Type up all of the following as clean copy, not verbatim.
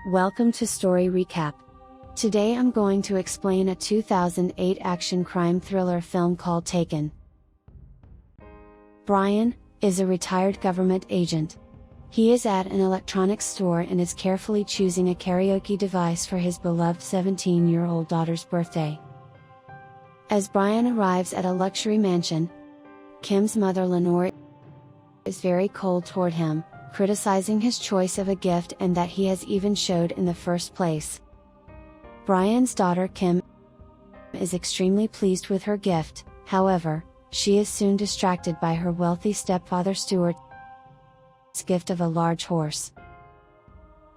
Welcome to Story Recap. Today I'm going to explain a 2008 action crime thriller film called Taken. Bryan is a retired government agent. He is at an electronics store and is carefully choosing a karaoke device for his beloved 17-year-old daughter's birthday. As Bryan arrives at a luxury mansion, Kim's mother Lenore is very cold toward him, criticizing his choice of a gift and that he has even showed in the first place. Bryan's daughter Kim is extremely pleased with her gift, however, she is soon distracted by her wealthy stepfather Stuart's gift of a large horse.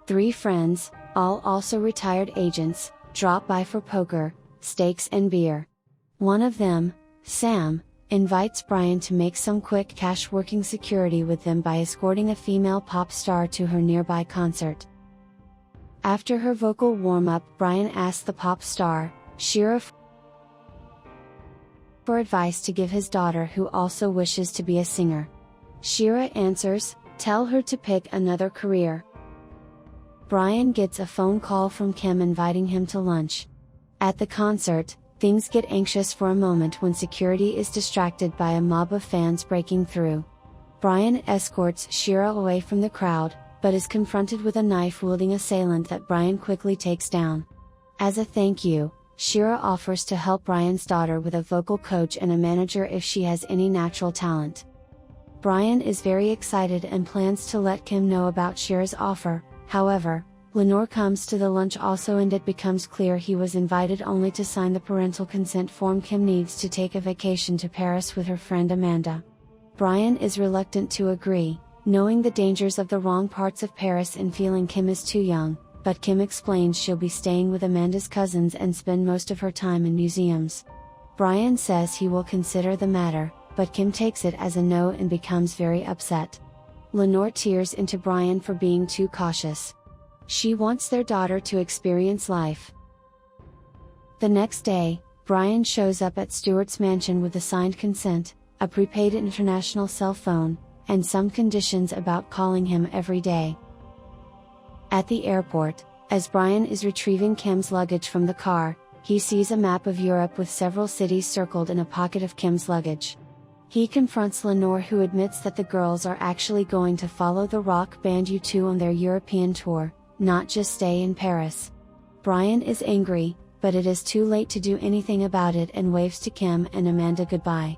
Three friends, all also retired agents, drop by for poker, steaks and beer. One of them, Sam, invites Bryan to make some quick cash working security with them by escorting a female pop star to her nearby concert. After her vocal warm-up, Bryan asks the pop star, Shira, for advice to give his daughter, who also wishes to be a singer. Shira answers, "Tell her to pick another career." Bryan gets a phone call from Kim inviting him to lunch. At the concert, things get anxious for a moment when security is distracted by a mob of fans breaking through. Bryan escorts Shira away from the crowd, but is confronted with a knife-wielding assailant that Bryan quickly takes down. As a thank you, Shira offers to help Bryan's daughter with a vocal coach and a manager if she has any natural talent. Bryan is very excited and plans to let Kim know about Shira's offer. However, Lenore comes to the lunch also and it becomes clear he was invited only to sign the parental consent form. Kim needs to take a vacation to Paris with her friend Amanda. Bryan is reluctant to agree, knowing the dangers of the wrong parts of Paris and feeling Kim is too young, but Kim explains she'll be staying with Amanda's cousins and spend most of her time in museums. Bryan says he will consider the matter, but Kim takes it as a no and becomes very upset. Lenore tears into Bryan for being too cautious. She wants their daughter to experience life. The next day, Bryan shows up at Stuart's mansion with a signed consent, a prepaid international cell phone, and some conditions about calling him every day. At the airport, as Bryan is retrieving Kim's luggage from the car, he sees a map of Europe with several cities circled in a pocket of Kim's luggage. He confronts Lenore, who admits that the girls are actually going to follow the rock band U2 on their European tour, not just stay in Paris. Bryan is angry, but it is too late to do anything about it and waves to Kim and Amanda goodbye.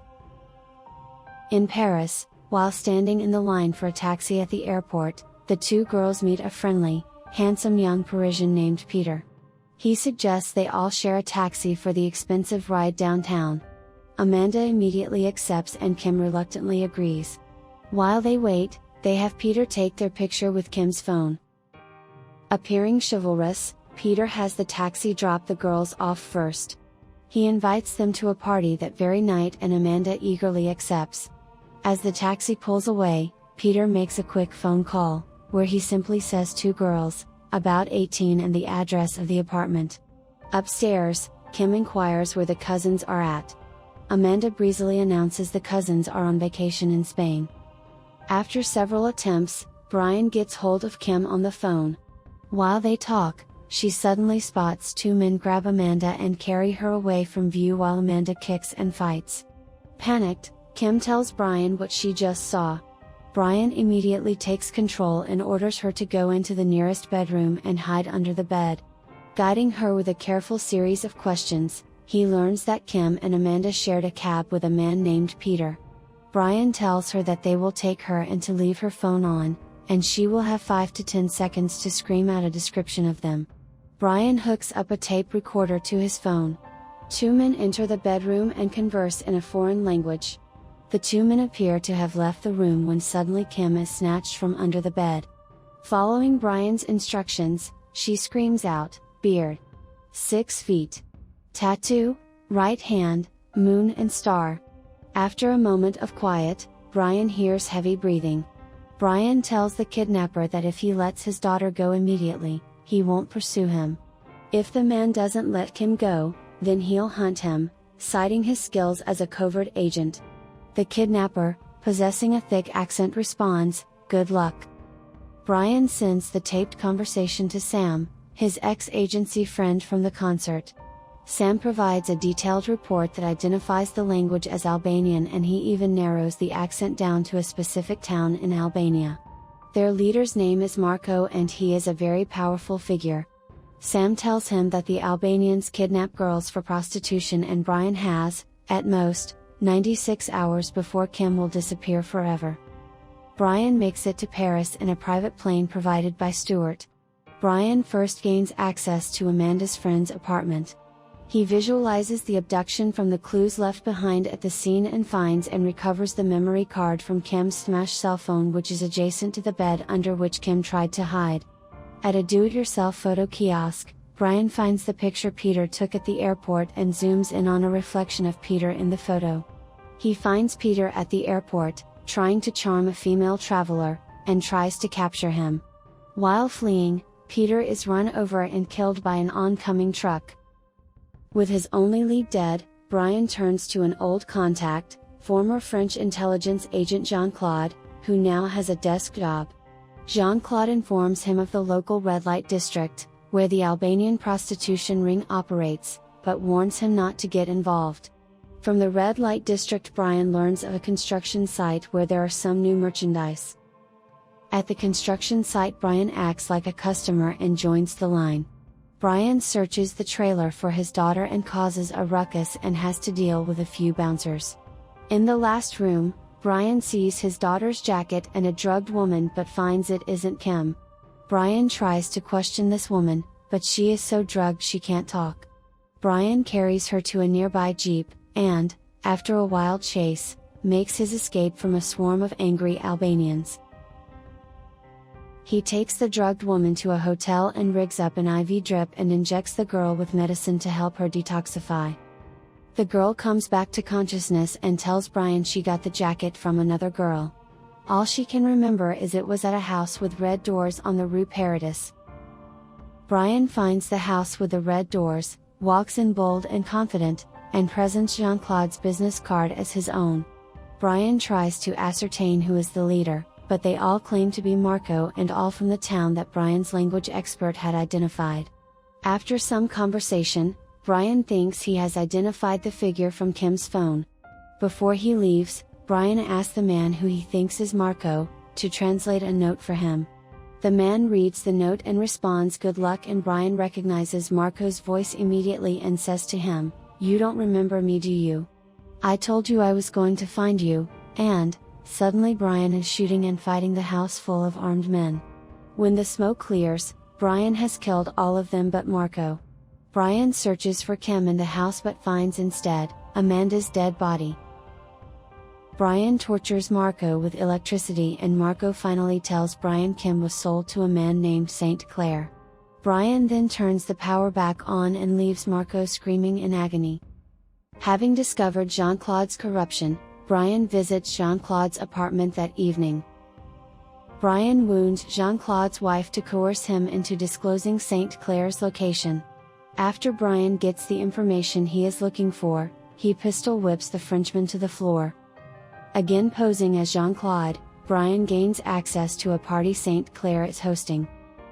In Paris, while standing in the line for a taxi at the airport, the two girls meet a friendly, handsome young Parisian named Peter. He suggests they all share a taxi for the expensive ride downtown. Amanda immediately accepts and Kim reluctantly agrees. While they wait, they have Peter take their picture with Kim's phone. Appearing chivalrous, Peter has the taxi drop the girls off first. He invites them to a party that very night and Amanda eagerly accepts. As the taxi pulls away, Peter makes a quick phone call, where he simply says two girls, about 18, and the address of the apartment. Upstairs, Kim inquires where the cousins are at. Amanda breezily announces the cousins are on vacation in Spain. After several attempts, Bryan gets hold of Kim on the phone. While they talk, she suddenly spots two men grab Amanda and carry her away from view while Amanda kicks and fights. Panicked, Kim tells Bryan what she just saw. Bryan immediately takes control and orders her to go into the nearest bedroom and hide under the bed. Guiding her with a careful series of questions, he learns that Kim and Amanda shared a cab with a man named Peter. Bryan tells her that they will take her and to leave her phone on, and she will have 5 to 10 seconds to scream out a description of them. Bryan hooks up a tape recorder to his phone. Two men enter the bedroom and converse in a foreign language. The two men appear to have left the room when suddenly Kim is snatched from under the bed. Following Bryan's instructions, she screams out, "Beard. 6 feet. Tattoo, right hand, moon and star." After a moment of quiet, Bryan hears heavy breathing. Bryan tells the kidnapper that if he lets his daughter go immediately, he won't pursue him. If the man doesn't let Kim go, then he'll hunt him, citing his skills as a covert agent. The kidnapper, possessing a thick accent, responds, "Good luck." Bryan sends the taped conversation to Sam, his ex-agency friend from the concert. Sam provides a detailed report that identifies the language as Albanian, and he even narrows the accent down to a specific town in Albania. Their leader's name is Marco, and he is a very powerful figure. Sam tells him that the Albanians kidnap girls for prostitution, and Bryan has, at most, 96 hours before Kim will disappear forever. Bryan makes it to Paris in a private plane provided by Stuart. Bryan first gains access to Amanda's friend's apartment. He visualizes the abduction from the clues left behind at the scene and finds and recovers the memory card from Kim's smashed cell phone, which is adjacent to the bed under which Kim tried to hide. At a do-it-yourself photo kiosk, Bryan finds the picture Peter took at the airport and zooms in on a reflection of Peter in the photo. He finds Peter at the airport, trying to charm a female traveler, and tries to capture him. While fleeing, Peter is run over and killed by an oncoming truck. With his only lead dead, Bryan turns to an old contact, former French intelligence agent Jean-Claude, who now has a desk job. Jean-Claude informs him of the local red light district, where the Albanian prostitution ring operates, but warns him not to get involved. From the red light district, Bryan learns of a construction site where there are some new merchandise. At the construction site, Bryan acts like a customer and joins the line. Bryan searches the trailer for his daughter and causes a ruckus and has to deal with a few bouncers. In the last room, Bryan sees his daughter's jacket and a drugged woman but finds it isn't Kim. Bryan tries to question this woman, but she is so drugged she can't talk. Bryan carries her to a nearby jeep, and, after a wild chase, makes his escape from a swarm of angry Albanians. He takes the drugged woman to a hotel and rigs up an IV drip and injects the girl with medicine to help her detoxify. The girl comes back to consciousness and tells Bryan she got the jacket from another girl. All she can remember is it was at a house with red doors on the Rue Paradis. Bryan finds the house with the red doors, walks in bold and confident, and presents Jean-Claude's business card as his own. Bryan tries to ascertain who is the leader, but they all claim to be Marco, and all from the town that Bryan's language expert had identified. After some conversation, Bryan thinks he has identified the figure from Kim's phone. Before he leaves, Bryan asks the man who he thinks is Marco, to translate a note for him. The man reads the note and responds good luck, and Bryan recognizes Marco's voice immediately and says to him, "You don't remember me, do you? I told you I was going to find you," and, suddenly Bryan is shooting and fighting the house full of armed men. When the smoke clears, Bryan has killed all of them but Marco. Bryan searches for Kim in the house but finds instead, Amanda's dead body. Bryan tortures Marco with electricity, and Marco finally tells Bryan Kim was sold to a man named St. Clair. Bryan then turns the power back on and leaves Marco screaming in agony. Having discovered Jean-Claude's corruption, Bryan visits Jean-Claude's apartment that evening. Bryan wounds Jean-Claude's wife to coerce him into disclosing St. Clair's location. After Bryan gets the information he is looking for, he pistol whips the Frenchman to the floor. Again posing as Jean-Claude, Bryan gains access to a party St. Clair is hosting.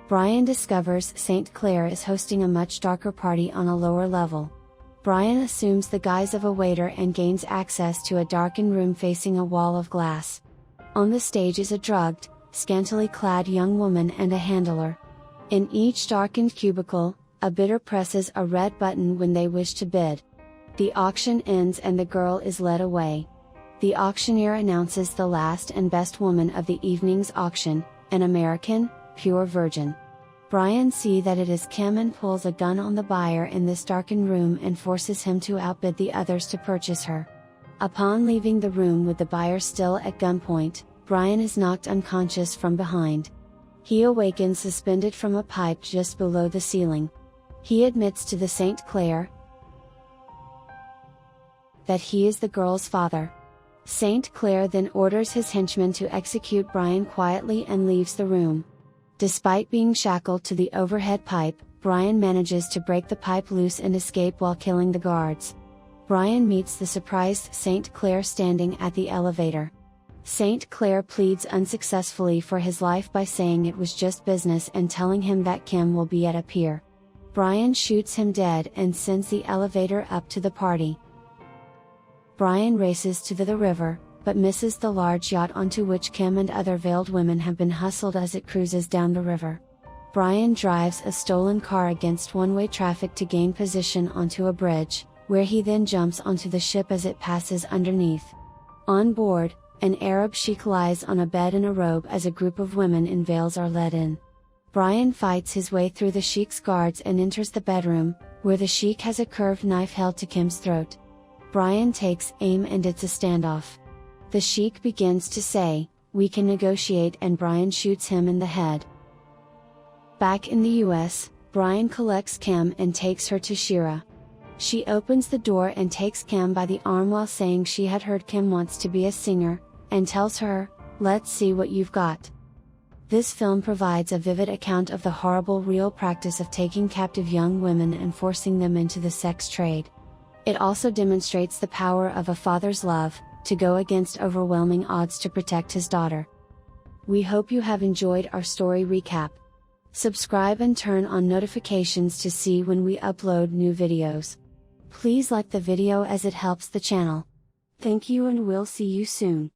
Bryan discovers St. Clair is hosting a much darker party on a lower level. Bryan assumes the guise of a waiter and gains access to a darkened room facing a wall of glass. On the stage is a drugged, scantily clad young woman and a handler. In each darkened cubicle, a bidder presses a red button when they wish to bid. The auction ends and the girl is led away. The auctioneer announces the last and best woman of the evening's auction, an American, pure virgin. Bryan sees that it is Kim and pulls a gun on the buyer in this darkened room and forces him to outbid the others to purchase her. Upon leaving the room with the buyer still at gunpoint, Bryan is knocked unconscious from behind. He awakens suspended from a pipe just below the ceiling. He admits to the St. Clair that he is the girl's father. St. Clair then orders his henchmen to execute Bryan quietly and leaves the room. Despite being shackled to the overhead pipe, Bryan manages to break the pipe loose and escape while killing the guards. Bryan meets the surprised St. Clair standing at the elevator. St. Clair pleads unsuccessfully for his life by saying it was just business and telling him that Kim will be at a pier. Bryan shoots him dead and sends the elevator up to the party. Bryan races to the river, but misses the large yacht onto which Kim and other veiled women have been hustled as it cruises down the river. Bryan drives a stolen car against one-way traffic to gain position onto a bridge, where he then jumps onto the ship as it passes underneath. On board, an Arab sheik lies on a bed in a robe as a group of women in veils are led in. Bryan fights his way through the sheik's guards and enters the bedroom, where the sheik has a curved knife held to Kim's throat. Bryan takes aim and it's a standoff. The sheik begins to say, "We can negotiate," and Bryan shoots him in the head. Back in the US, Bryan collects Kim and takes her to Shira. She opens the door and takes Kim by the arm while saying she had heard Kim wants to be a singer, and tells her, "Let's see what you've got." This film provides a vivid account of the horrible real practice of taking captive young women and forcing them into the sex trade. It also demonstrates the power of a father's love, to go against overwhelming odds to protect his daughter. We hope you have enjoyed our story recap. Subscribe and turn on notifications to see when we upload new videos. Please like the video as it helps the channel. Thank you and we'll see you soon.